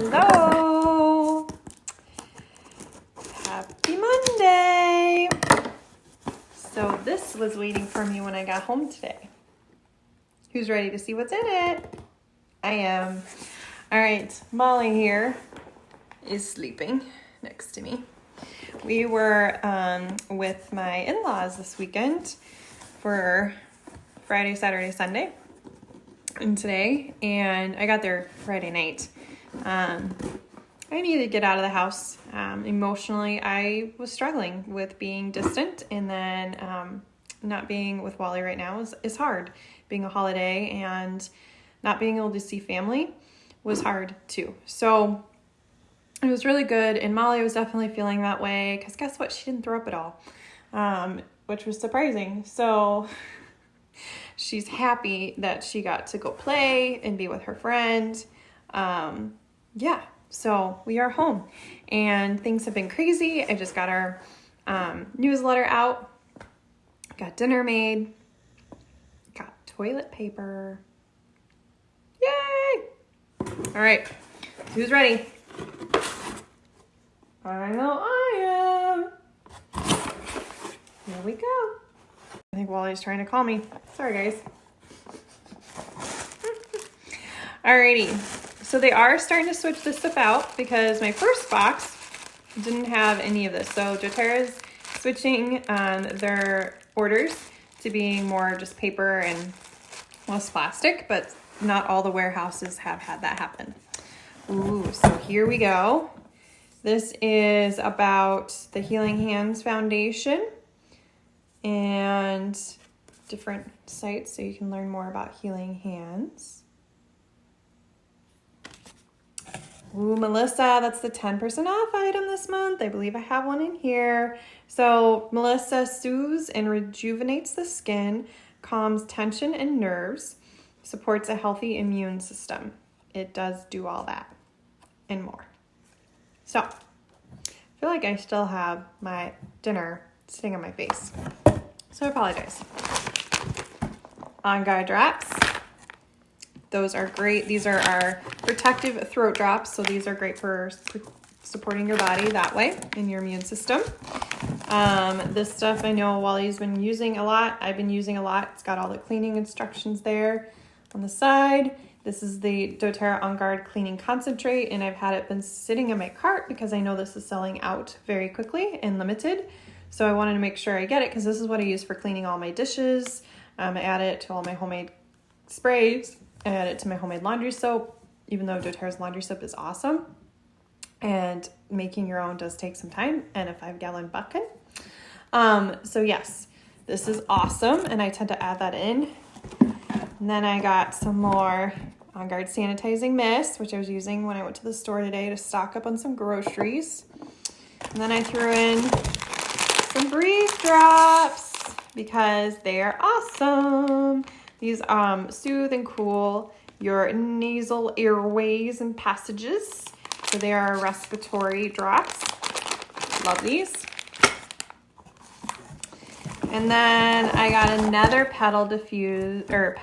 Hello. Happy Monday. So this was waiting for me when I got home today. Who's ready to see what's in it? I am. All right, Molly here is sleeping next to me. We were with my in-laws this weekend for Friday, Saturday, Sunday, and today, and I got there Friday night. I needed to get out of the house. Emotionally, I was struggling with being distant, and then not being with Wally right now is hard. Being a holiday and not being able to see family was hard too. So it was really good, and Molly was definitely feeling that way because guess what? She didn't throw up at all, which was surprising. So she's happy that she got to go play and be with her friend. Yeah, so we are home, and things have been crazy. I just got our newsletter out, got dinner made, got toilet paper. Yay! All right, who's ready? I know I am. Here we go. I think Wally's trying to call me. Sorry, guys. Alrighty. So they are starting to switch this stuff out because my first box didn't have any of this. So doTERRA's switching their orders to being more just paper and less plastic, but not all the warehouses have had that happen. Ooh, so here we go. This is about the Healing Hands Foundation and different sites so you can learn more about healing hands. Ooh, Melissa, that's the 10% off item this month. I believe I have one in here. So Melissa soothes and rejuvenates the skin, calms tension and nerves, supports a healthy immune system. It does do all that and more. So I feel like I still have my dinner sitting on my face, so I apologize. On Guard drops. Those are great. These are our protective throat drops, so these are great for supporting your body that way in your immune system. This stuff I know Wally's been using a lot. I've been using a lot. It's got all the cleaning instructions there on the side. This is the doTERRA On Guard Cleaning Concentrate, and I've had it been sitting in my cart because I know this is selling out very quickly and limited. So I wanted to make sure I get it because this is what I use for cleaning all my dishes. I add it to all my homemade sprays. I add it to my homemade laundry soap, even though doTERRA's laundry soap is awesome. And making your own does take some time and a 5-gallon bucket. So yes, this is awesome, and I tend to add that in. And then I got some more On Guard Sanitizing Mist, which I was using when I went to the store today to stock up on some groceries. And then I threw in some Breeze Drops because they are awesome. These soothe and cool your nasal airways and passages. So they are respiratory drops. Love these. And then I got another petal diffuse, or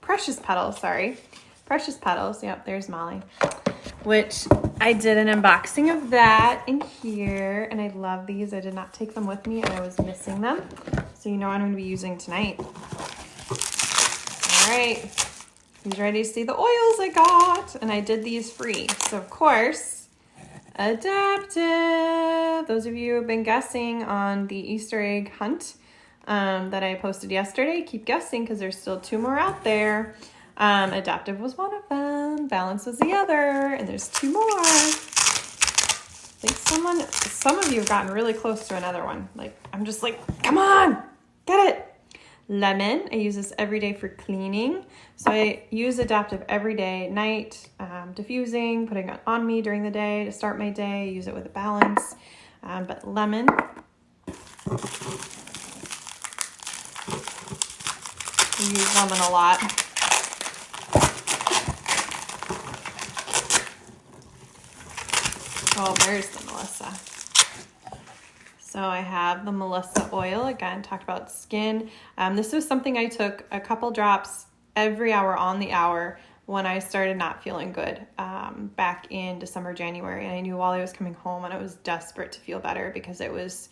precious petals, sorry. Precious petals, yep, there's Molly. Which I did an unboxing of that in here, and I love these. I did not take them with me, and I was missing them. So you know what I'm gonna be using tonight. All right, who's ready to see the oils I got? And I did these free. So of course, Adaptive. Those of you who have been guessing on the Easter egg hunt that I posted yesterday, keep guessing because there's still 2 more out there. Adaptive was one of them. Balance was the other, and there's 2 more. I think some of you have gotten really close to another one. Like, I'm just like, come on, get it. Lemon, I use this every day for cleaning. So I use Adaptive every day, night, diffusing, putting it on me during the day to start my day. I use it with a balance. But lemon. I use lemon a lot. Oh, there's the Melissa. So I have the Melissa oil, again, talked about skin. This was something I took a couple drops every hour on the hour when I started not feeling good back in December, January. And I knew Wally was coming home and I was desperate to feel better because it was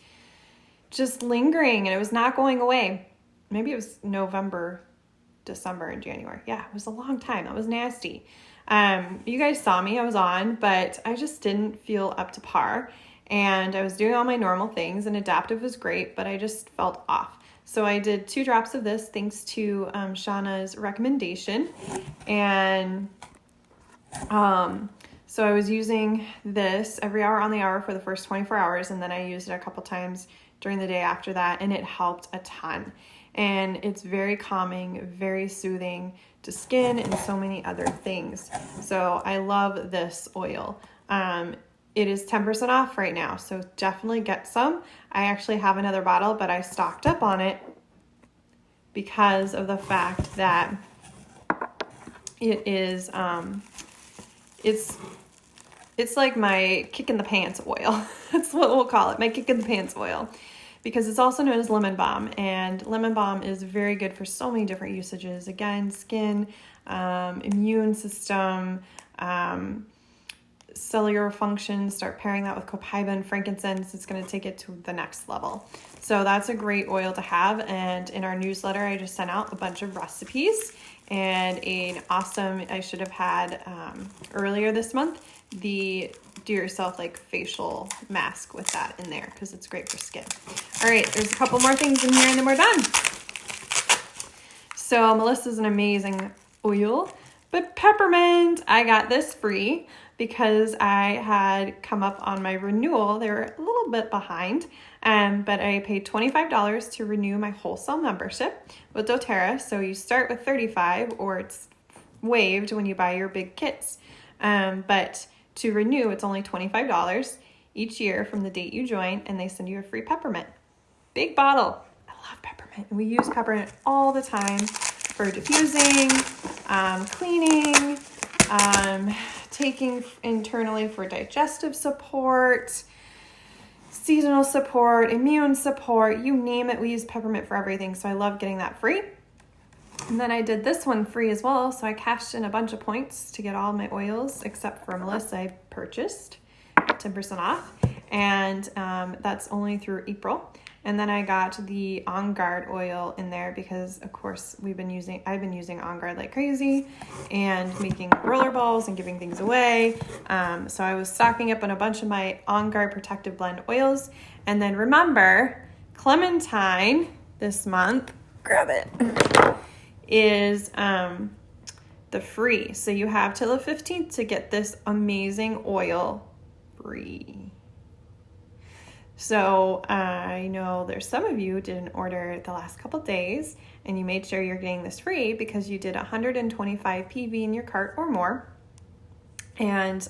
just lingering and it was not going away. Maybe it was November, December, and January. Yeah, it was a long time. That was nasty. You guys saw me, I was on, but I just didn't feel up to par. And I was doing all my normal things, and Adaptive was great, but I just felt off. So I did 2 drops of this thanks to Shauna's recommendation. And so I was using this every hour on the hour for the first 24 hours, and then I used it a couple times during the day after that, and it helped a ton. And it's very calming, very soothing to skin and so many other things. So I love this oil. It is 10% off right now, so definitely get some. I actually have another bottle, but I stocked up on it because of the fact that it is, it's like my kick in the pants oil. That's what we'll call it, my kick in the pants oil. Because it's also known as lemon balm, and lemon balm is very good for so many different usages. Again, skin, immune system, cellular function. Start pairing that with copaiba and frankincense. It's going to take it to the next level. So that's a great oil to have. And in our newsletter, I just sent out a bunch of recipes and an awesome, I should have had earlier this month, the do yourself like facial mask with that in there because it's great for skin. All right, there's a couple more things in here and then we're done. So Melissa's an amazing oil, but peppermint, I got this free because I had come up on my renewal. They were a little bit behind, but I paid $25 to renew my wholesale membership with doTERRA. So you start with $35 or it's waived when you buy your big kits. But to renew, it's only $25 each year from the date you join, and they send you a free peppermint. Big bottle. I love peppermint. We use peppermint all the time for diffusing, cleaning, taking internally for digestive support, seasonal support, immune support, you name it. We use peppermint for everything. So I love getting that free. And then I did this one free as well. So I cashed in a bunch of points to get all my oils, except for Melissa, I purchased 10% off. And that's only through April. And then I got the On Guard oil in there because, of course, I've been using On Guard like crazy and making roller balls and giving things away. So I was stocking up on a bunch of my On Guard Protective Blend oils. And then remember, Clementine this month, grab it, is the free. So you have till the 15th to get this amazing oil free. So I know there's some of you didn't order the last couple days and you made sure you're getting this free because you did 125 PV in your cart or more. And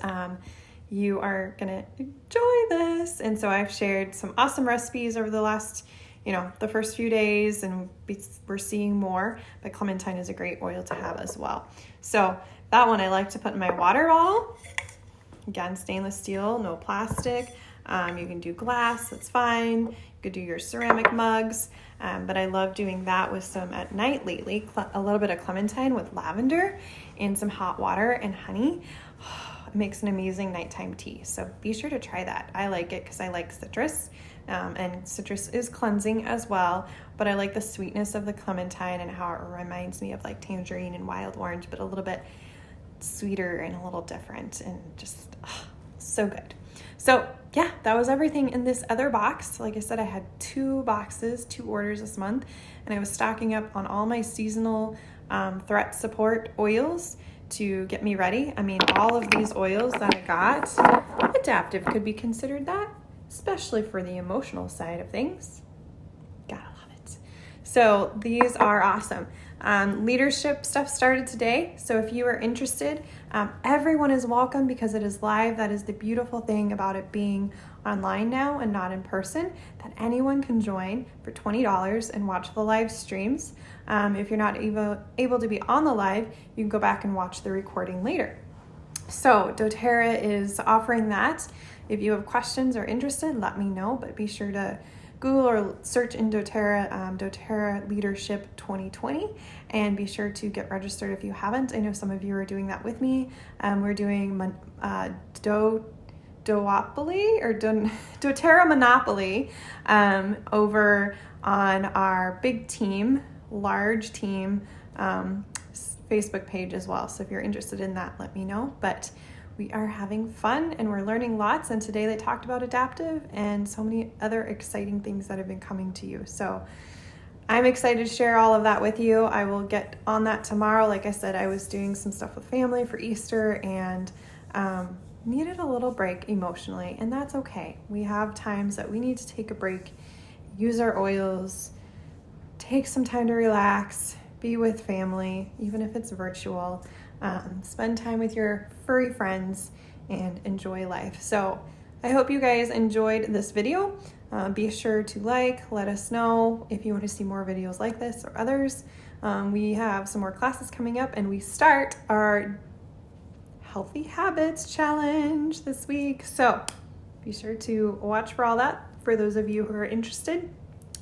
you are going to enjoy this. And so I've shared some awesome recipes over the last, the first few days, and we're seeing more, but Clementine is a great oil to have as well. So that one I like to put in my water bottle. Again, stainless steel, no plastic. You can do glass, that's fine. You could do your ceramic mugs, but I love doing that with some at night lately, a little bit of Clementine with lavender and some hot water and honey. It makes an amazing nighttime tea, so be sure to try that. I like it because I like citrus, and citrus is cleansing as well, but I like the sweetness of the Clementine and how it reminds me of like tangerine and wild orange, but a little bit sweeter and a little different, and just so good. So yeah, that was everything in this other box. Like I said, I had 2 boxes, 2 orders this month, and I was stocking up on all my seasonal threat support oils to get me ready. I mean, all of these oils that I got, Adaptive could be considered that, especially for the emotional side of things. Gotta love it. So these are awesome. Leadership stuff started today. So if you are interested, everyone is welcome because it is live. That is the beautiful thing about it being online now and not in person, that anyone can join for $20 and watch the live streams. If you're not able to be on the live, you can go back and watch the recording later. So doTERRA is offering that. If you have questions or interested, let me know, but be sure to Google or search in doTERRA, doTERRA Leadership 2020, and be sure to get registered if you haven't. I know some of you are doing that with me. We're doing doTERRA Monopoly over on our big team, large team Facebook page as well. So if you're interested in that, let me know. But we are having fun and we're learning lots. And today they talked about adaptive and so many other exciting things that have been coming to you. So I'm excited to share all of that with you. I will get on that tomorrow. Like I said, I was doing some stuff with family for Easter and needed a little break emotionally, and that's okay. We have times that we need to take a break, use our oils, take some time to relax, be with family, even if it's virtual, spend time with your furry friends and enjoy life. So I hope you guys enjoyed this video. Be sure to let us know if you want to see more videos like this or others. We have some more classes coming up and we start our Healthy Habits Challenge this week. So be sure to watch for all that. For those of you who are interested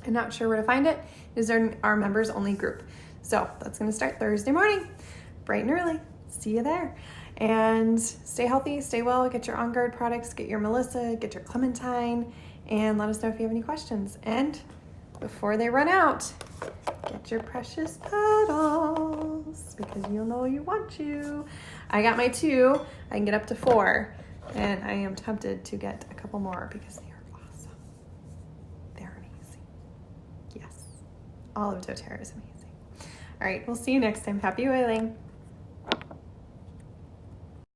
and not sure where to find it, is our members only group. So that's going to start Thursday morning, bright and early. See you there. And stay healthy, stay well, get your On Guard products, get your Melissa, get your Clementine, and let us know if you have any questions. And before they run out, get your precious petals because you'll know you want to. I got my 2. I can get up to 4, and I am tempted to get a couple more because they are awesome. They're amazing. Yes, all of doTERRA is amazing. All right, we'll see you next time. Happy whaling.